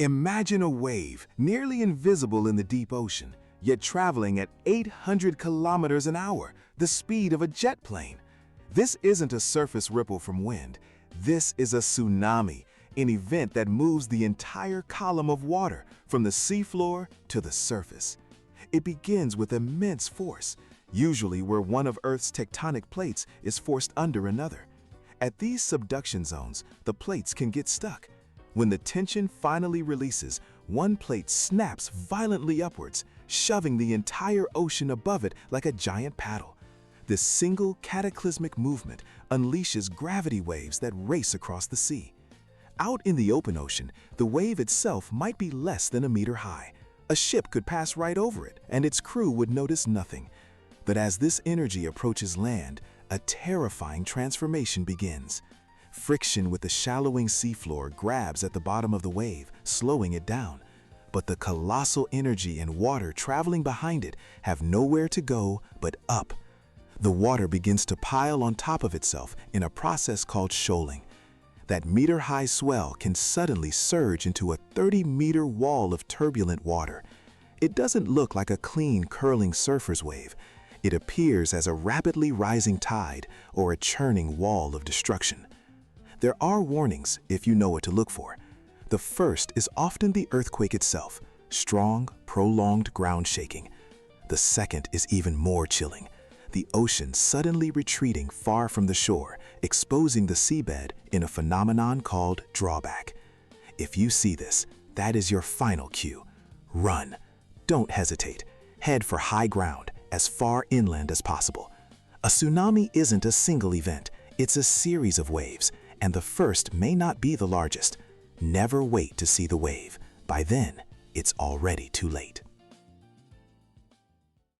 Imagine a wave nearly invisible in the deep ocean, yet traveling at 800 kilometers an hour, the speed of a jet plane. This isn't a surface ripple from wind. This is a tsunami, an event that moves the entire column of water from the seafloor to the surface. It begins with immense force, usually where one of Earth's tectonic plates is forced under another. At these subduction zones, the plates can get stuck. When the tension finally releases, one plate snaps violently upwards, shoving the entire ocean above it like a giant paddle. This single cataclysmic movement unleashes gravity waves that race across the sea. Out in the open ocean, the wave itself might be less than a meter high. A ship could pass right over it, and its crew would notice nothing. But as this energy approaches land, a terrifying transformation begins. Friction with the shallowing seafloor grabs at the bottom of the wave, slowing it down. But the colossal energy and water traveling behind it have nowhere to go but up. The water begins to pile on top of itself in a process called shoaling. That meter-high swell can suddenly surge into a 30-meter wall of turbulent water. It doesn't look like a clean, curling surfer's wave. It appears as a rapidly rising tide or a churning wall of destruction. There are warnings if you know what to look for. The first is often the earthquake itself, strong, prolonged ground shaking. The second is even more chilling, the ocean suddenly retreating far from the shore, exposing the seabed in a phenomenon called drawback. If you see this, that is your final cue. Run. Don't hesitate. Head for high ground, as far inland as possible. A tsunami isn't a single event, it's a series of waves, and the first may not be the largest. Never wait to see the wave. By then, it's already too late.